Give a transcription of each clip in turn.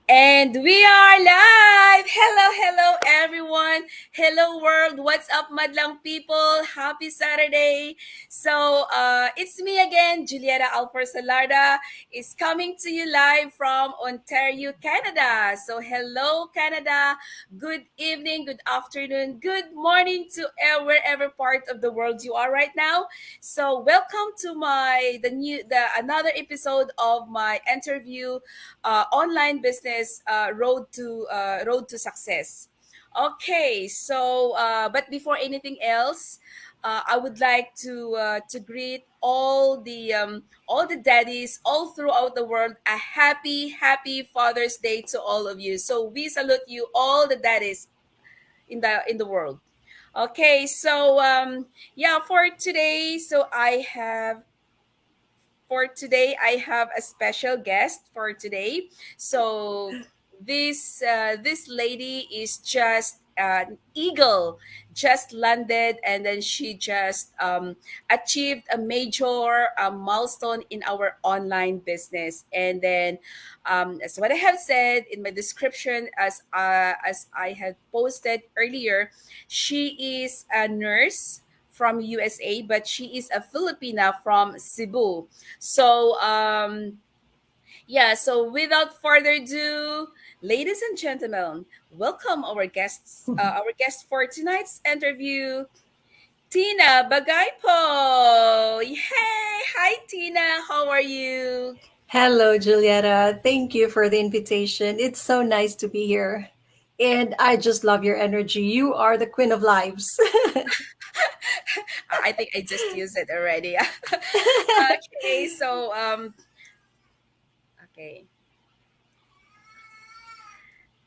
And we are live! Hello, hello, everyone. Hello, world. What's up, madlang people? Happy Saturday. It's me again, Julieta Alforsalarda, is coming to you live from Ontario, Canada. So, hello, Canada. Good evening, good afternoon, good morning to wherever part of the world you are right now. So, welcome to the another episode of my interview online business road to success. Okay, but before anything else, I would like to greet all the daddies all throughout the world a happy Father's Day to all of you. So we salute you all the daddies in the world. Okay, yeah, for today I have a special guest for today. So this lady is just an eagle, just landed, and then she just achieved a major milestone in our online business. And then, as what I have said in my description, as I had posted earlier, she is a nurse from USA, but she is a Filipina from Cebu. So without further ado, ladies and gentlemen, welcome our guest for tonight's interview, Tina Bagaypo. Hey, hi Tina, how are you? Hello, Julieta. Thank you for the invitation. It's so nice to be here. And I just love your energy. You are the queen of lives. I think I just used it already. Okay, okay.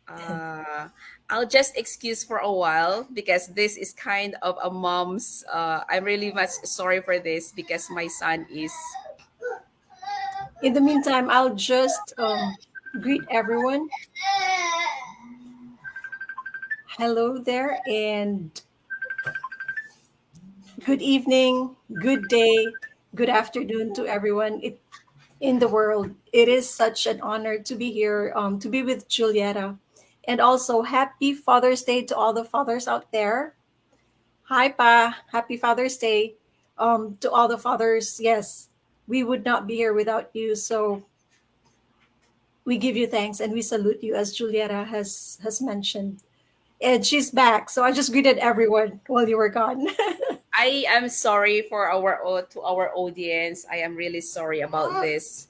Uh, I'll just excuse for a while because this is kind of a mom's. I'm really much sorry for this because my son is. In the meantime, I'll just greet everyone. Hello there, and good evening, good day, good afternoon to everyone in the world. It is such an honor to be here, to be with Julieta. And also, happy Father's Day to all the fathers out there. Hi, Pa. Happy Father's Day. To all the fathers, yes, we would not be here without you. So we give you thanks and we salute you, as Julieta has mentioned. And she's back. So I just greeted everyone while you were gone. I am sorry for to our audience. I am really sorry about this.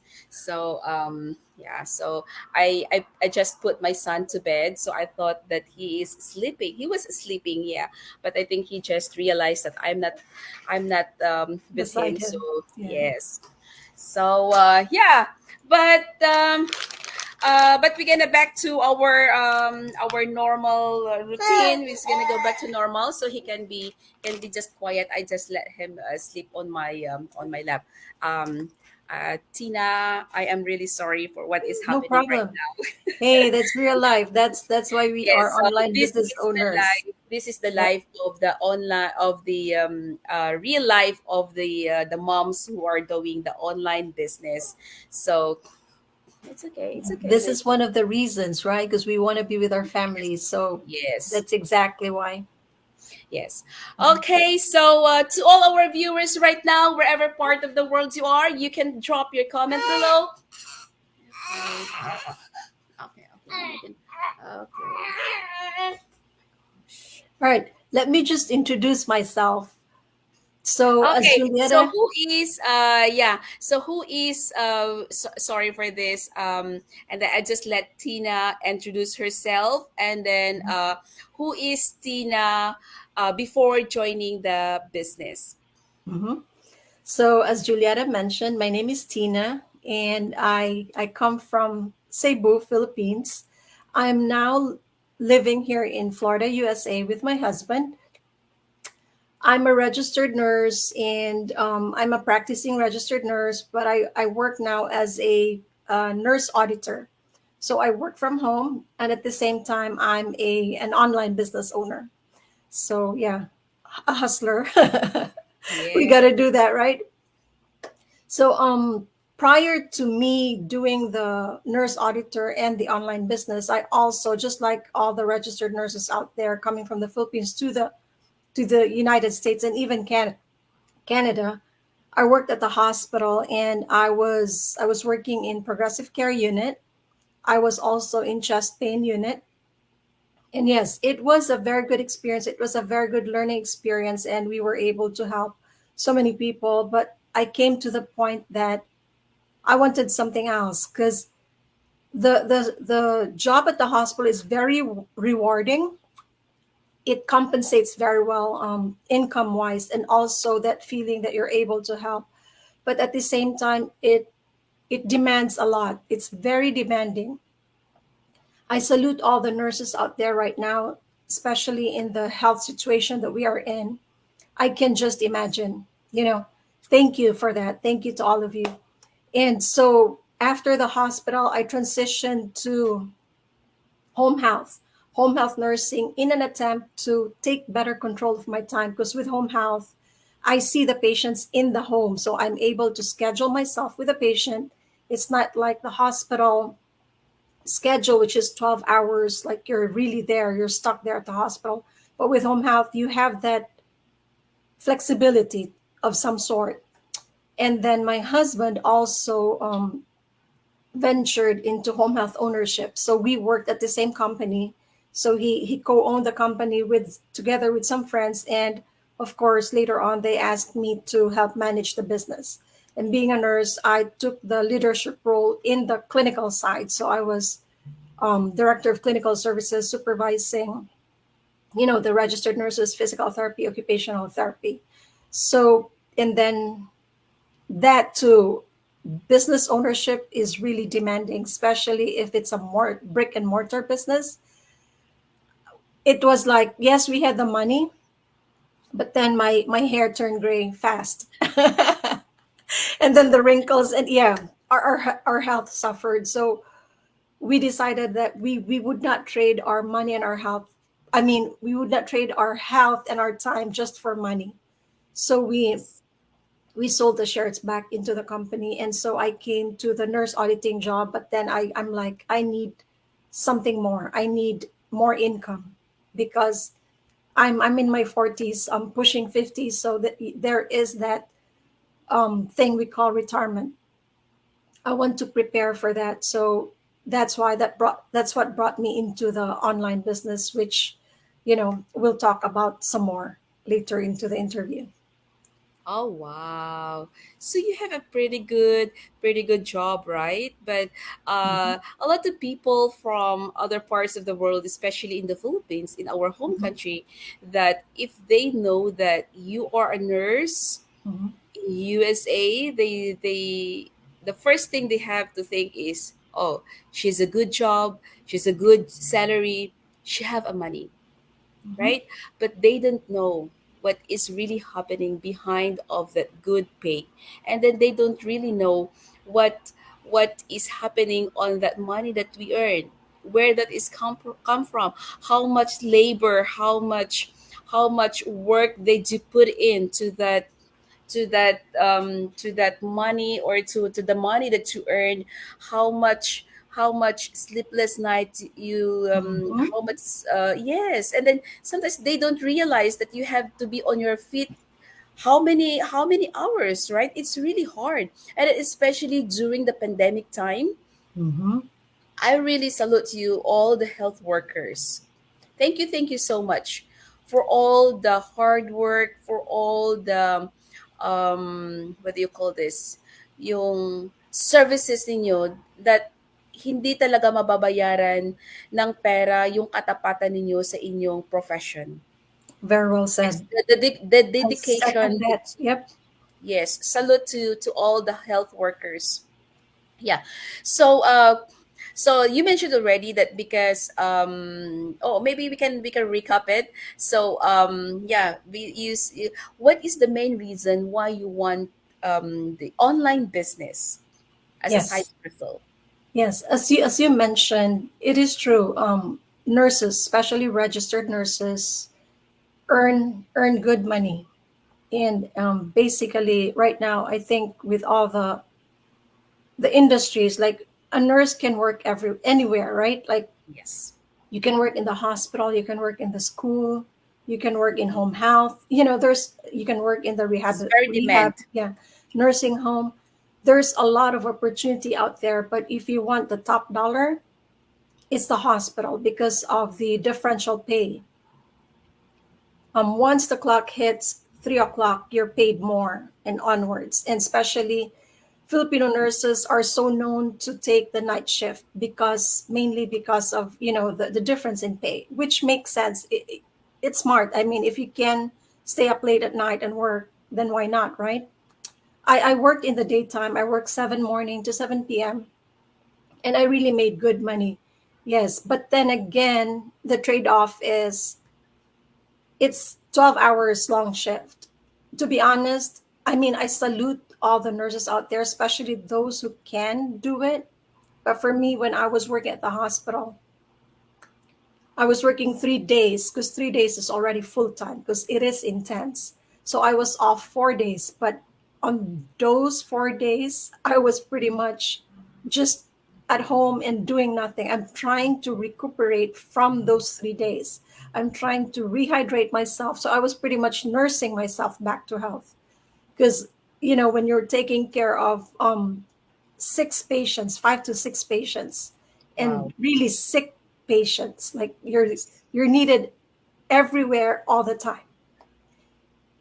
I just put my son to bed. So I thought that he is sleeping. He was sleeping, yeah. But I think he just realized that I'm not with him. Beside So him. Yeah. yes. Yeah. But we're gonna back to our normal routine. We're just gonna go back to normal, so he can be just quiet. I just let him sleep on my lap. Tina, I am really sorry for what is No happening right problem. now. Hey, that's real life. That's why we are Yes, so online this business is the owners. life. This is the Yep. life of the online of the real life of the moms who are doing the online business. So it's okay. It's okay. This is one of the reasons, right? Because we want to be with our families. So Yes. that's exactly why. Yes. Okay, to all our viewers right now, wherever part of the world you are, you can drop your comment below. Okay, okay. Okay. All right. Let me just introduce myself. So, as Okay, so Julieta, who is sorry for this and then I just let Tina introduce herself, and then who is Tina before joining the business? mhm. So as Julieta mentioned, my name is Tina, and I come from Cebu, Philippines. I'm now living here in Florida, USA, with my husband. I'm a registered nurse, and I'm a practicing registered nurse, but I work now as a nurse auditor. So I work from home, and at the same time, I'm a an online business owner. So yeah, a hustler. We Yeah. got to do that, right? So prior to me doing the nurse auditor and the online business, I also, just like all the registered nurses out there coming from the Philippines to the United States and even Canada, I worked at the hospital, and I was working in progressive care unit. I was also in chest pain unit. And yes, it was a very good experience. It was a very good learning experience, and we were able to help so many people. But I came to the point that I wanted something else, because the job at the hospital is very rewarding. It compensates very well, income wise, and also that feeling that you're able to help. But at the same time, it demands a lot. It's very demanding. I salute all the nurses out there right now, especially in the health situation that we are in. I can just imagine, you know, thank you for that. Thank you to all of you. And so after the hospital, I transitioned to home health, home health nursing, in an attempt to take better control of my time. Because with home health, I see the patients in the home. So I'm able to schedule myself with a patient. It's not like the hospital schedule, which is 12 hours, like you're really there, you're stuck there at the hospital. But with home health, you have that flexibility of some sort. And then my husband also ventured into home health ownership. So we worked at the same company. So he co-owned the company with together with some friends. And of course, later on, they asked me to help manage the business. And being a nurse, I took the leadership role in the clinical side. So I was director of clinical services, supervising, the registered nurses, physical therapy, occupational therapy. So, and then that too, business ownership is really demanding, especially if it's a more brick and mortar business. It was like, yes, we had the money, but then my hair turned gray fast. And then the wrinkles, and yeah, our health suffered. So we decided that we would not trade our money and our health. I mean, we would not trade our health and our time just for money. So Yes. we sold the shares back into the company, and so I came to the nurse auditing job. But then I'm like, I need something more. I need more income, because I'm in my 40s. I'm pushing 50s, so that there is that thing we call retirement. I want to prepare for that. So that's what brought me into the online business, which we'll talk about some more later into the interview. Oh wow. So you have a pretty good job, right? But Mhm, a lot of people from other parts of the world, especially in the Philippines, in our home mhm, country, that if they know that you are a nurse mhm, in USA, they the first thing they have to think is, oh, she's a good job, she's a good salary, she have a money, mhm, right? But they don't know what is really happening behind of that good pay, and then they don't really know what is happening on that money that we earn, where that is come from, how much labor, how much work did you put into that, to that money, or to the money that you earn, how much sleepless night you, mhm. how much, yes. And then sometimes they don't realize that you have to be on your feet how many hours, right? It's really hard, and especially during the pandemic time. Mhm. I really salute you, all the health workers. Thank you so much for all the hard work, for all the, what do you call this? Yung services ninyo that hindi talaga mababayaran ng pera yung katapatan ninyo sa inyong profession. Very well Yes, said. the I second dedication. that. Yep. Yes, salute to all the health workers. Yeah. So so you mentioned already that because, oh, maybe we can recap it. So yeah, what is the main reason why you want the online business as a side Yes. hustle? Yes. As you mentioned, it is true. Nurses, especially registered nurses, earn good money. And basically, right now, I think with all the the industries. Like a nurse can work anywhere, right? Like Yes. you can work in the hospital, you can work in the school, you can work in home health. There's you can work in the It's very rehab, demand. yeah, nursing home. There's a lot of opportunity out there, but if you want the top dollar, it's the hospital because of the differential pay. Once the clock hits 3 o'clock, you're paid more and onwards. And especially Filipino nurses are so known to take the night shift because mainly because of the difference in pay, which makes sense. It's smart. I mean, if you can stay up late at night and work, then why not, right? I worked in the daytime. I worked 7 morning to 7 p.m. and I really made good money. Yes, but then again, the trade off is it's 12 hours long shift. To be honest, I mean, I salute all the nurses out there, especially those who can do it. But for me, when I was working at the hospital, I was working 3 days because 3 days is already full time because it is intense. So I was off 4 days. But on those 4 days, I was pretty much just at home and doing nothing. I'm trying to recuperate from those 3 days. I'm trying to rehydrate myself. So I was pretty much nursing myself back to health. Because, when you're taking care of 6 patients, 5 to 6 patients, and Wow. really sick patients. Like Yes. you're needed everywhere all the time.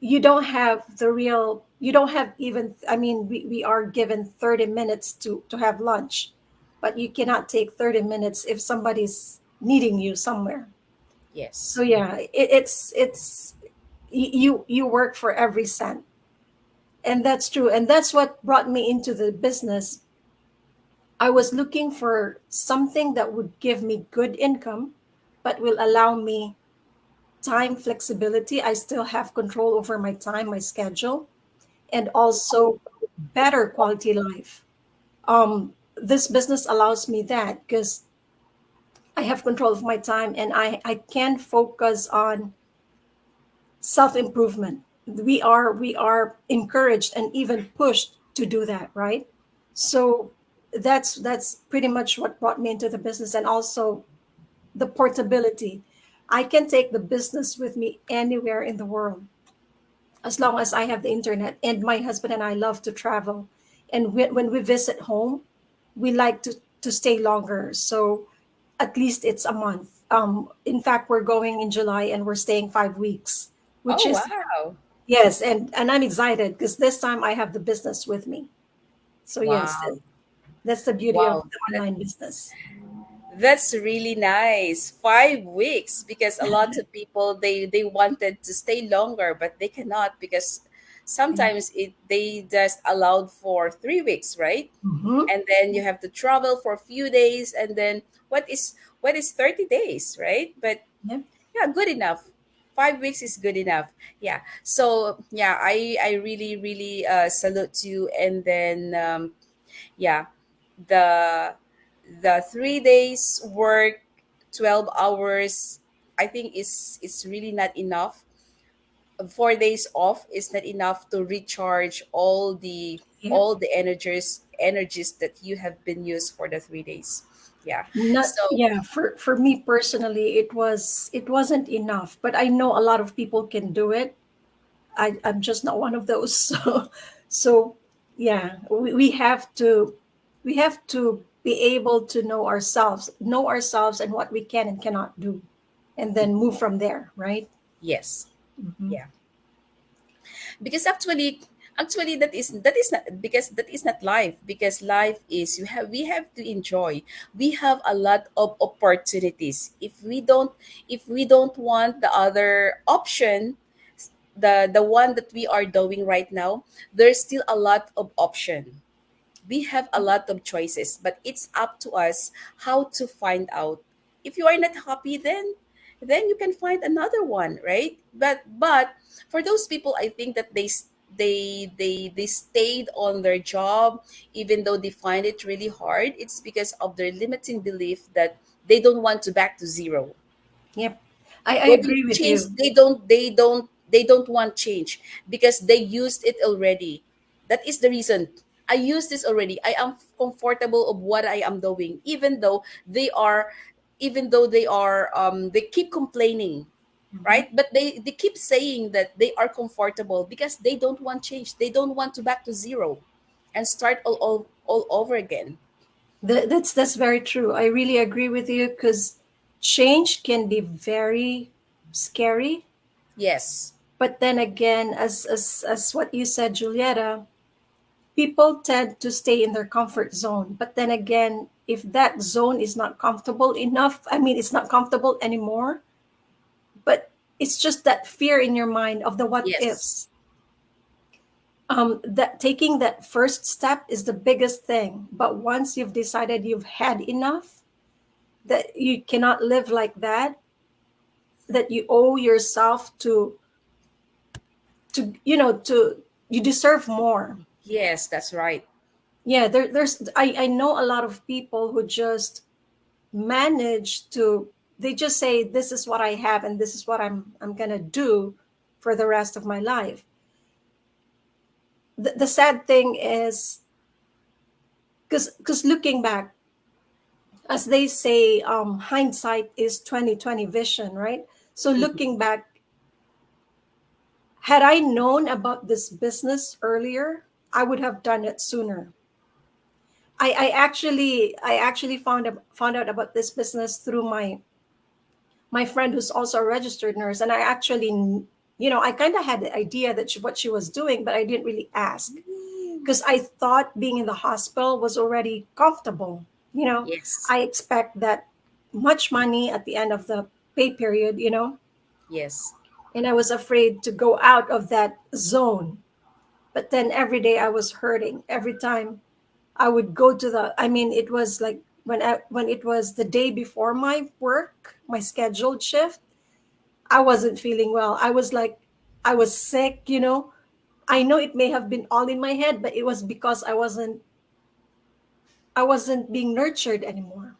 You don't have the real. You don't have even. I mean, we are given 30 minutes to have lunch, but you cannot take 30 minutes if somebody's needing you somewhere. So Yes. yeah, it's you work for every cent, and that's true, and that's what brought me into the business. I was looking for something that would give me good income, but will allow me time flexibility. I still have control over my time, my schedule, and also better quality life. This business allows me that because I have control of my time and I can focus on self improvement. We are encouraged and even pushed to do that, right? So that's pretty much what brought me into the business, and also the portability. I can take the business with me anywhere in the world as long as I have the internet. And my husband and I love to travel. And when we visit home, we like to stay longer. So at least it's a month. In fact, we're going in July and we're staying 5 weeks, which Oh, is, wow. yes. And I'm excited because this time I have the business with me. So, yes, Wow. that's the beauty of Wow. the online business. That's really nice. 5 weeks, because a lot of people, they wanted to stay longer, but they cannot because Yeah. sometimes they just allowed for 3 weeks, right? Hmm. And then you have to travel for a few days, and then what is 30 days, right? But Yeah. yeah, good enough. 5 weeks is good enough. Yeah. So yeah, I really really salute you. And then yeah, the 3 days work, 12 hours, I think is really not enough. 4 days off is not enough to recharge Yeah. all the energies that you have been used for the 3 days. Yeah. Not, So yeah, for me personally, it wasn't enough, but I know a lot of people can do it. I'm just not one of those. So yeah, we have to be able to know ourselves and what we can and cannot do, and then move from there, right? yes. Hmm. Yeah. Because actually that is not, because that is not life. Because life is, we have to enjoy. We have a lot of opportunities. If we don't want the other option, the one that we are doing right now, there's still a lot of option. We have a lot of choices, but it's up to us how to find out. If you are not happy, then you can find another one, right? But for those people, I think that they stayed on their job even though they find it really hard. It's because of their limiting belief that they don't want to back to zero. Yep, I They don't agree with change. you. They don't want change because they used it already. That is the reason. I use this already. I am comfortable of what I am doing, even though they keep complaining, Mhm. right? But they keep saying that they are comfortable because they don't want change. They don't want to back to zero and start all over again. That's very true. I really agree with you because change can be very scary. Yes. But then again, as what you said, Julieta, people tend to stay in their comfort zone. But then again, if that zone is not comfortable enough, I mean, it's not comfortable anymore, but it's just that fear in your mind of the what Yes. ifs. That taking that first step is the biggest thing. But once you've decided you've had enough, that you cannot live like that, that you owe yourself to you deserve more. Yes, that's right. Yeah, I know a lot of people who just manage to, they just say this is what I have and this is what I'm gonna do for the rest of my life. The sad thing is, because looking back, as they say, hindsight is 2020 vision, right? So Mhm. looking back, had I known about this business earlier, I would have done it sooner. I actually found out about this business through my friend who's also a registered nurse, and I actually, I kind of had the idea that what she was doing, but I didn't really ask because I thought being in the hospital was already comfortable. Yes. I expect that much money at the end of the pay period, Yes. and I was afraid to go out of that zone. But then every day I was hurting. Every time I would go to I mean, it was like when it was the day before my work, my scheduled shift, I wasn't feeling well. I was sick. I know it may have been all in my head, but it was because I wasn't being nurtured anymore.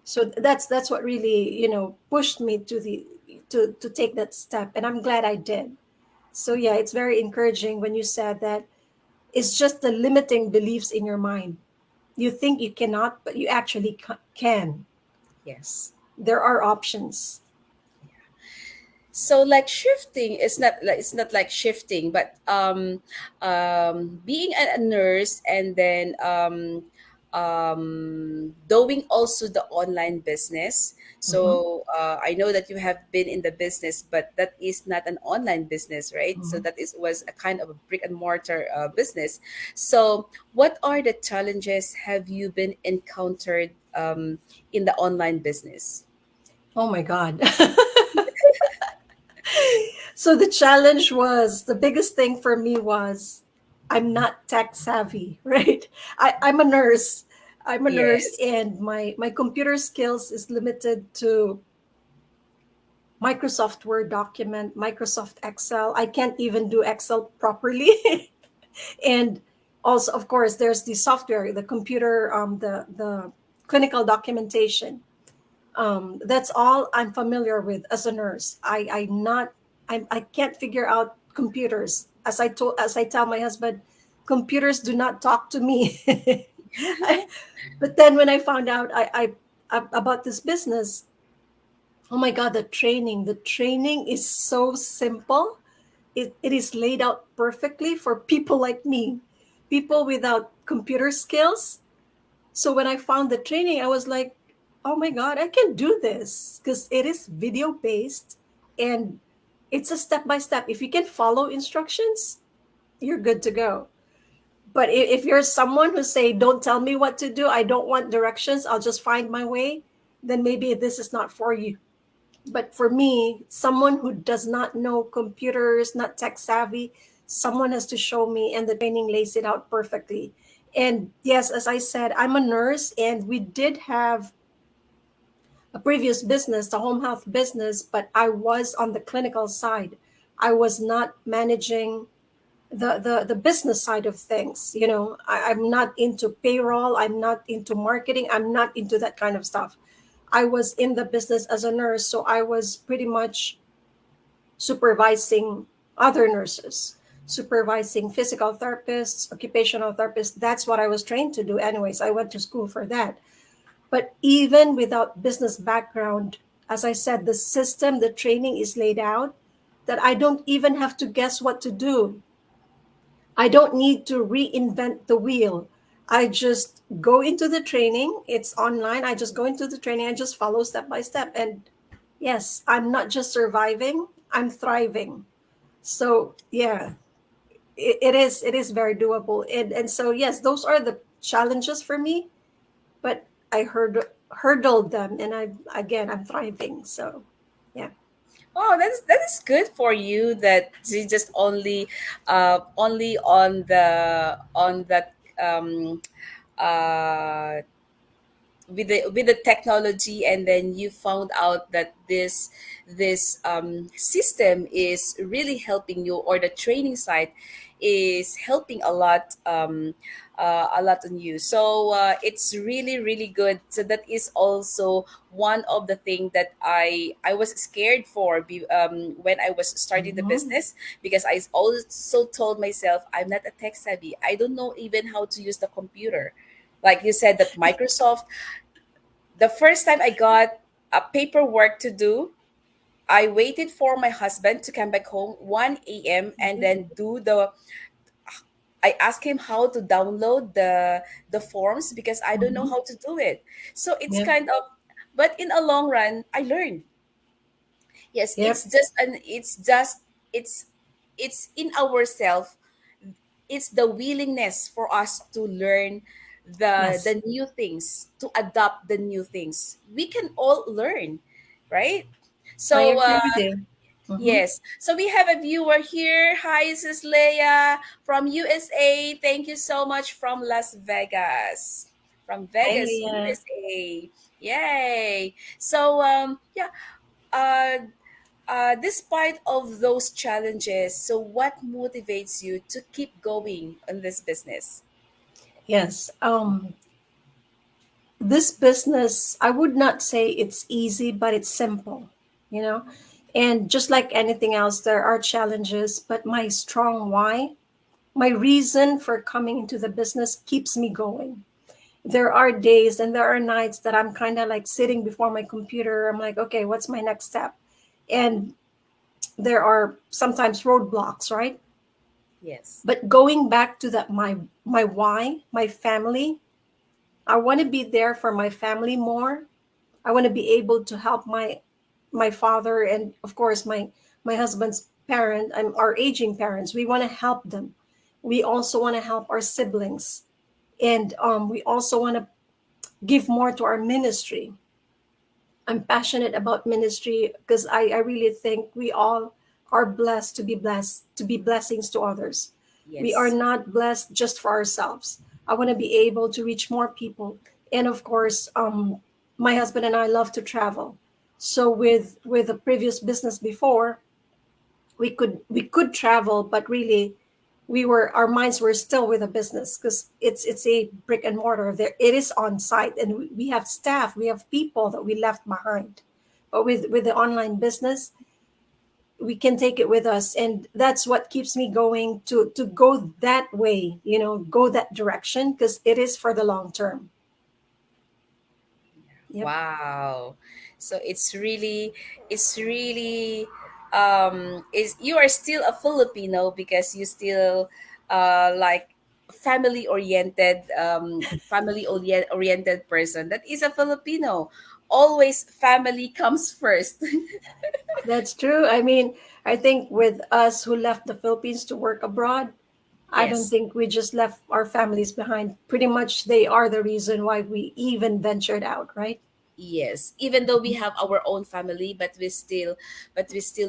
So that's what really, pushed me to take that step, and I'm glad I did. So yeah, it's very encouraging when you said that it's just the limiting beliefs in your mind. You think you cannot, but you actually can. Yes. There are options. So like shifting is not like it's not like shifting, but being a nurse and then doing also the online business. Mhm, So I know that you have been in the business, but that is not an online business, right? So mhm. that is was a kind of a brick and mortar business. So what are the challenges have you been encountered in the online business? Oh my God. So the challenge was, the biggest thing for me was, I'm not tech savvy, right? I'm a nurse. I'm a nurse, Yes. and my computer skills is limited to Microsoft Word document, Microsoft Excel. I can't even do Excel properly. And also, of course, there's the software, the computer, the clinical documentation. That's all I'm familiar with as a nurse. I can't figure out computers. As I tell my husband, computers do not talk to me. But then when I found out about this business, oh my God, the training is so simple. It is laid out perfectly for people like me, people without computer skills. So when I found the training, I was like, oh my God, I can do this because it is video based, and it's a step by step. If you can follow instructions, you're good to go. But if you're someone who say, don't tell me what to do, I don't want directions, I'll just find my way, then maybe this is not for you. But for me, someone who does not know computers, not tech savvy, someone has to show me, and the training lays it out perfectly. And yes, as I said, I'm a nurse, and we did have a previous business, the home health business, but I was on the clinical side. I was not managing the business side of things. I'm not into payroll, I'm not into marketing, I'm not into that kind of stuff. I was in the business as a nurse, so I was pretty much supervising other nurses. supervising physical therapists, occupational therapists. That's what I was trained to do. Anyways, I went to school for that. But even without business background, as I said, the system, the training is laid out that I don't even have to guess what to do. I don't need to reinvent the wheel. I just go into the training. It's online. I just go into the training and just follow step by step. And yes, I'm not just surviving, I'm thriving. So yeah, it is very doable. And so yes, those are the challenges for me, but I hurdled them, and I'm thriving. So yeah. Oh, that is good for you that you just only on that uh with the technology, and then you found out that this system is really helping you, or the training site is helping a lot on you. So it's really really good. So that is also one of the thing that I was scared for when I was starting the Mhm. business, because I also told myself I'm not a tech savvy. I don't know even how to use the computer. Like you said, that Microsoft, the first time I got a paperwork to do, I waited for my husband to come back home 1 a.m. and Mhm. then do the I asked him how to download the forms because I don't know Mhm. how to do it. So it's Yep. kind of, but in a long run I learned. Yes, Yep. it's in ourselves. It's the willingness for us to learn Yes. the new things, to adopt the new things. We can all learn, right? I So agree with you. Mhm. yes, so we have a viewer here. Hi, this is Leia from USA. Thank you so much from Las Vegas, from Hi, Vegas, Leah. USA. Yay. So yeah, uh despite of those challenges, so what motivates you to keep going on this business? Yes. This business, I would not say it's easy, but it's simple, you know? And just like anything else, there are challenges, but my strong why, my reason for coming into the business keeps me going. There are days and there are nights that I'm kind of like sitting before my computer. I'm like, okay, what's my next step? And there are sometimes roadblocks, right? Yes. But going back to that, my why, my family, I want to be there for my family more. I want to be able to help my father, and of course my husband's parent and our aging parents. We want to help them. We also want to help our siblings, and we also want to give more to our ministry. I'm passionate about ministry because I really think we all are blessed to be blessings to others. We are Yes. not blessed just for ourselves. I want to be able to reach more people. And of course, my husband and I love to travel. So with a previous business before, we could travel, but really our minds were still with a business because it's a brick and mortar. There it is on site, and we have staff, we have people that we left behind. But with the online business, we can take it with us, and that's what keeps me going to go that way, go that direction, because it is for the long term. Yep. Wow. So it's really is you are still a Filipino because you still like family oriented person. That is a Filipino. Always family comes first. That's true. I mean, I think with us who left the Philippines to work abroad, I don't Yes. think we just left our families behind. Pretty much they are the reason why we even ventured out, right? Yes, even though we have our own family, but we still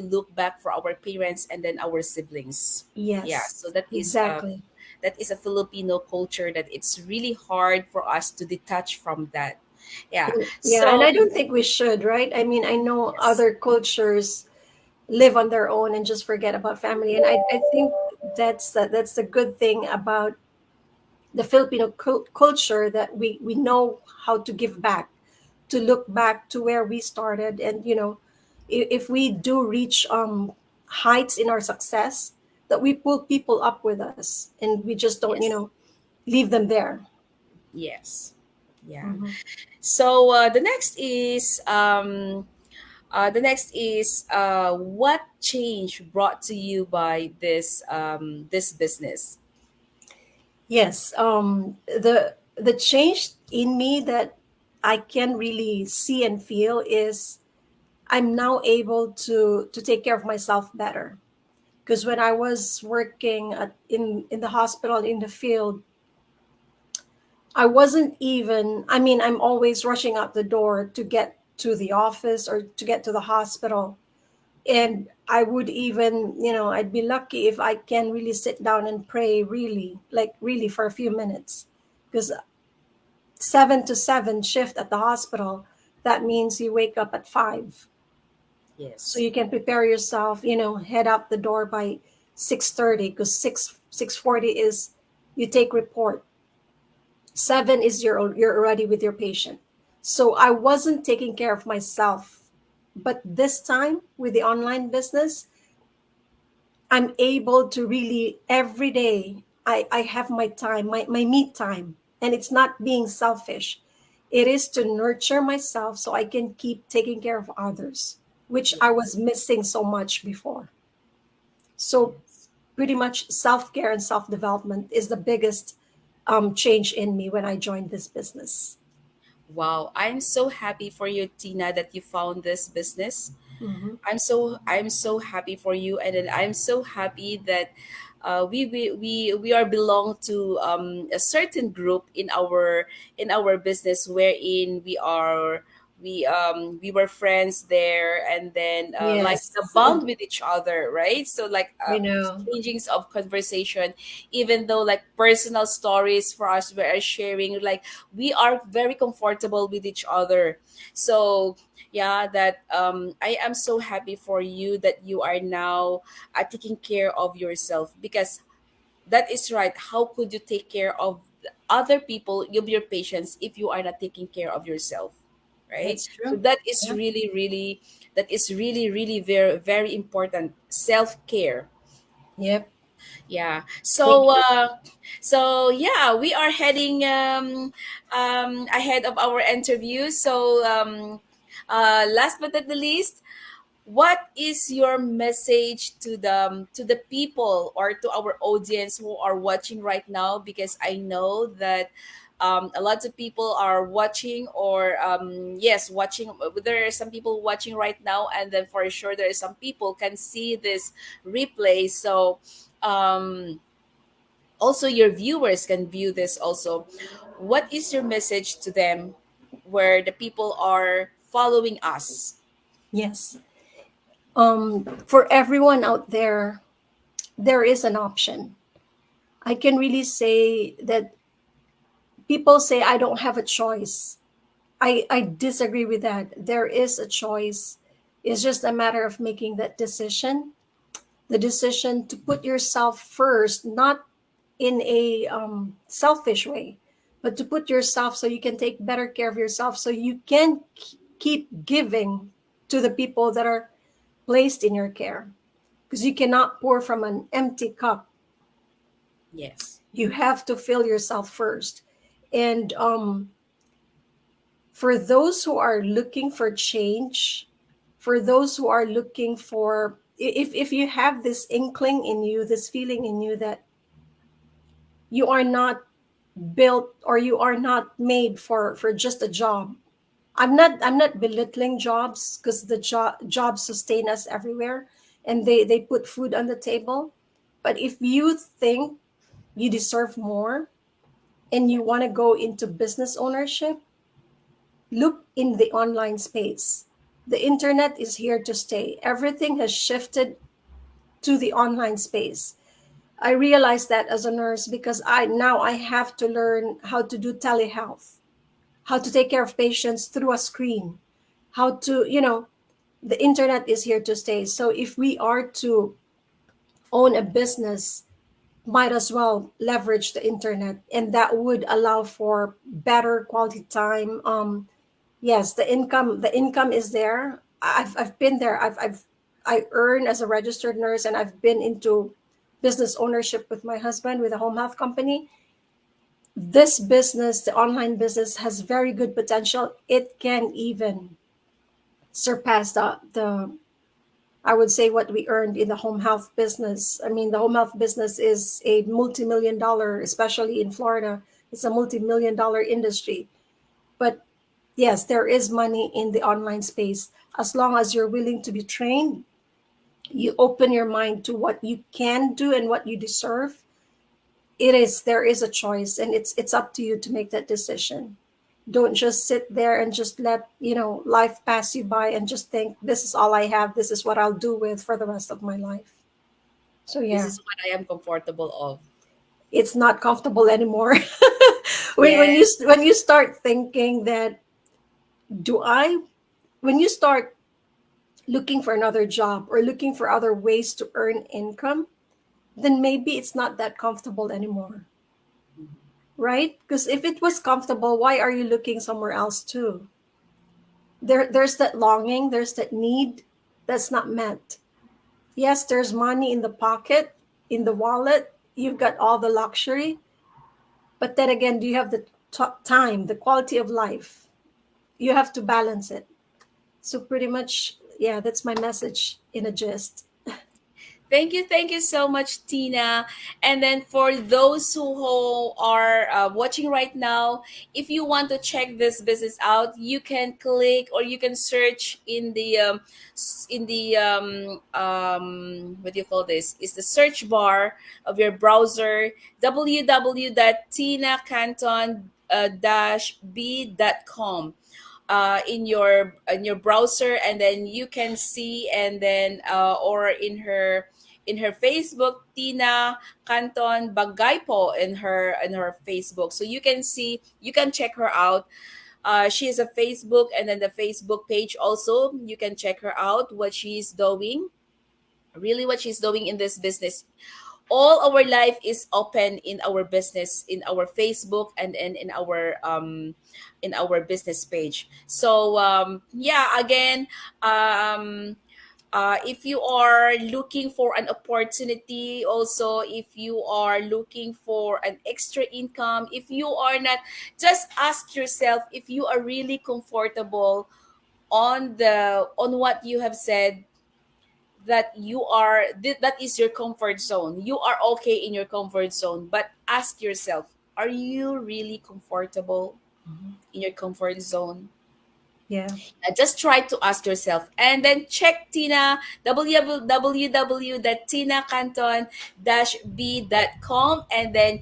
look back for our parents and then our siblings. Yeah, so Yes, that is exactly. a Filipino culture that it's really hard for us to detach from that. Yeah. Yeah, and So I don't think we should, right? I mean, I know yes. other cultures live on their own and just forget about family. And I think that's the good thing about the Filipino culture, that we know how to give back, to look back to where we started. And if we do reach heights in our success, that we pull people up with us, and we just don't, Yes. leave them there. Yes. Yeah. Mhm. So the next is what change brought to you by this business? Yes, the change in me that I can really see and feel is I'm now able to take care of myself better. Because when I was working in the hospital in the field, I wasn't even. I mean, I'm always rushing out the door to get to the office or to get to the hospital, and I would even, I'd be lucky if I can really sit down and pray, really, like really for a few minutes, because 7 to 7 shift at the hospital, that means you wake up at 5. So Yes. you can prepare yourself, head out the door by 6:30, because 6:40 is you take report. 7 is you're already with your patient. So I wasn't taking care of myself. But this time with the online business, I'm able to really every day I have my time, my me time. And it's not being selfish. It is to nurture myself so I can keep taking care of others, which I was Yes. missing so much before. So Yes. pretty much self-care and self-development is the biggest change in me when I joined this business. Wow, I'm so happy for you, Tina, that you found this business. Hmm. I'm so happy for you, and then I'm so happy that we are belong to a certain group in our business, wherein we were friends there, and then like the Yes, bond with each other, right? So like I know. exchangings of conversation, even though like personal stories for us we are sharing, like we are very comfortable with each other. So yeah, that I am so happy for you that you are now taking care of yourself, because that is right. How could you take care of the other people, of your patients, if you are not taking care of yourself, right? That's So true. that is Yeah. really that is really very very important, self-care. Yep. Yeah. Thank So you. yeah, we are heading ahead of our interview. So last but not the least, what is your message to the people or to our audience who are watching right now? Because I know that a lot of people are watching, or yes, watching. There are some people watching right now, and then for sure there is some people can see this replay. So um also your viewers can view this also. What is your message to them, where the people are following us? Yes. For everyone out there, there is an option. I can really say that people say I don't have a choice. I disagree with that. There is a choice. It's just a matter of making that decision. The decision to put yourself first, not in a selfish way, but to put yourself so you can take better care of yourself, so you can keep giving to the people that are placed in your care. Because you cannot pour from an empty cup. Yes. You have to fill yourself first. And for those who are looking for change, for those who are looking for, if you have this inkling in you, this feeling in you that you are not built or you are not made for just a job. I'm not belittling jobs, because the jobs sustain us everywhere, and they put food on the table. But if you think you deserve more and you want to go into business ownership, look in the online space. The internet is here to stay. Everything has shifted to the online space. I realized that as a nurse, because I have to learn how to do telehealth, how to take care of patients through a screen, how to, the internet is here to stay. So if we are to own a business, might as well leverage the internet, and that would allow for better quality time. Yes, the income is there. I've been there. I earn as a registered nurse, and I've been into business ownership with my husband with a home health company. This business, the online business, has very good potential. It can even surpass the I would say what we earned in the home health business. I mean, the home health business is a multi-million dollar, especially in Florida. It's a multi-million dollar industry. But yes, there is money in the online space as long as you're willing to be trained. You open your mind to what you can do and what you deserve. There is a choice, and it's up to you to make that decision. Don't just sit there and just let life pass you by and just think this is all I have, this is what I'll do with for the rest of my life. So This yeah, is what I am comfortable of. it's not comfortable anymore. Yes. When you start thinking that, do I when you start looking for another job or looking for other ways to earn income, then maybe it's not that comfortable anymore, right? Because if it was comfortable, why are you looking somewhere else too? There's that longing, there's that need that's not met. Yes, there's money in the pocket, in the wallet, you've got all the luxury, but then again, do you have the time, the quality of life? You have to balance it. So pretty much, yeah, that's my message in a gist. Thank you so much, Tina. And then for those who are watching right now, if you want to check this business out, you can click or you can search in the what do you call this? Is the search bar of your browser www.tinacanton b.com in your browser, and then you can see, and then or in her Facebook, Tina Canton Bagaypo in her Facebook. So you can see, you can check her out. She has a Facebook, and then the Facebook page also. You can check her out, what she's doing, really what she's doing in this business. All our life is open in our business, in our Facebook, and in our business page. So yeah, again, um if you are looking for an opportunity, also if you are looking for an extra income, if you are not, just ask yourself if you are really comfortable on what you have said, that that is your comfort zone. You are okay in your comfort zone, but ask yourself, are you really comfortable in your comfort zone? Yeah. Just try to ask yourself, and then check Tina, www.tinacanton-b.com, and then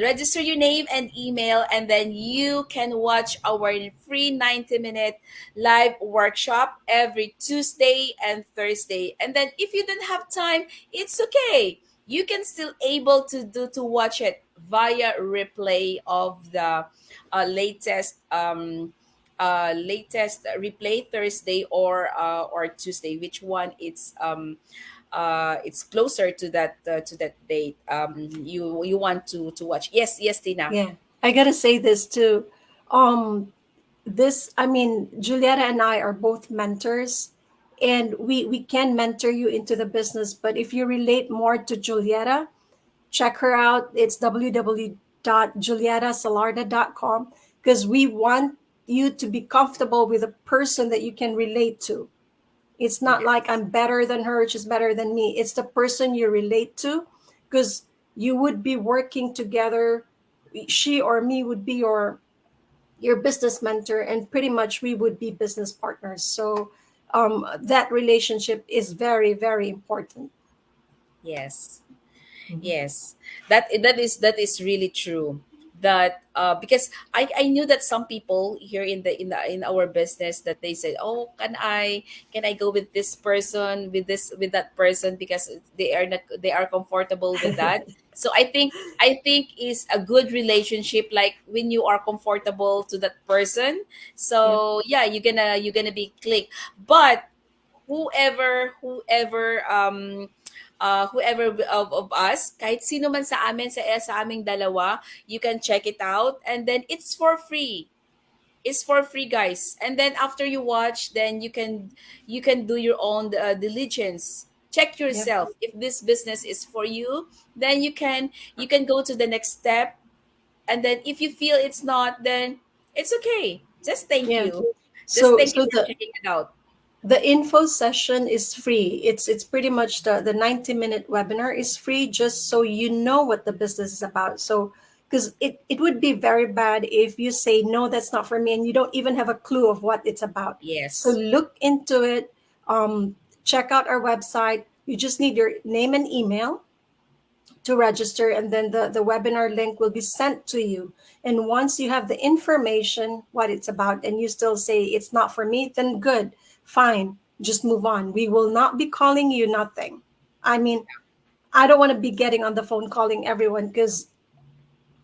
register your name and email, and then you can watch our free 90-minute live workshop every Tuesday and Thursday. And then if you don't have time, it's okay. You can still able to watch it via replay of the latest replay Thursday or Tuesday, which one it's closer to that date you want to watch. Yes, yes, Tina. Yeah. I gotta say this too. Um, I mean, Julieta and I are both mentors, and we can mentor you into the business. But if you relate more to Julieta, check her out. It's www.julietasalarda.com, because we want you to be comfortable with a person that you can relate to. It's not like Yes. I'm better than her, she's better than me. It's the person you relate to, because you would be working together. She or me would be your business mentor, and pretty much we would be business partners. So that relationship is very, very important. Yes. Mhm. Yes, that is really true. That because I knew that some people here in our business, that they said, "Oh, can I go with this person, with that person, because they are comfortable with that." So I think is a good relationship, like when you are comfortable to that person. Yep. So yeah, you're gonna be click. But whoever of us, kahit sino man sa amin, sa aming dalawa, you can check it out, and then it's for free. It's for free, guys. And then after you watch, then you can do your own diligence check Yeah. yourself if this business is for you. Then you can go to the next step, and then if you feel it's not, then it's okay. Just thank Yeah. you. Just So thank you so for checking it out. the info session is free. It's pretty much the 90-minute webinar is free, just so you know what the business is about. So because it would be very bad if you say no, that's not for me, and you don't even have a clue of what it's about. So Yes. look into it. Check out our website. You just need your name and email to register, and then the webinar link will be sent to you. And once you have the information what it's about and you still say it's not for me, then good, fine, just move on. We will not be calling you, nothing. I mean, I don't want to be getting on the phone calling everyone, because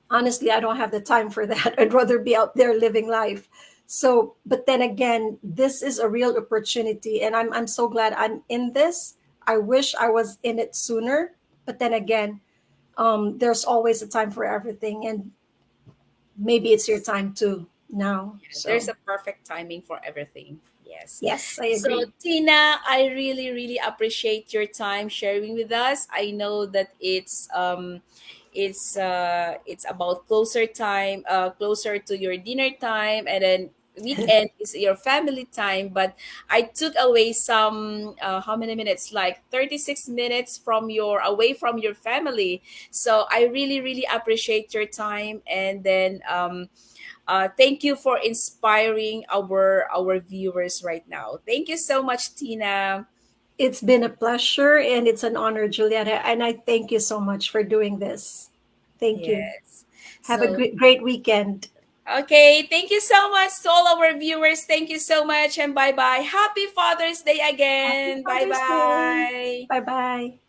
honestly, I don't have the time for that. I'd rather be out there living life. So, but then again, this is a real opportunity, and I'm so glad I'm in this. I wish I was in it sooner, but then again, there's always a time for everything, and maybe it's your Yes. time too now. There's So a perfect timing for everything. Yes. yes, I So, agree. Tina, I really, really appreciate your time sharing with us. I know that it's about closer time, closer to your dinner time, and then weekend is your family time. But I took away some how many minutes? Like 36 minutes from your away from your family. So I really, really appreciate your time, and then thank you for inspiring our viewers right now. Thank you so much, Tina. It's been a pleasure and it's an honor, Julieta, and I thank you so much for doing this. Thank you. Yes. Have a So, great weekend. okay, thank you so much to all our viewers. Thank you so much, and bye bye. Happy Father's Day Happy again. Bye Father's Day. bye. Bye bye.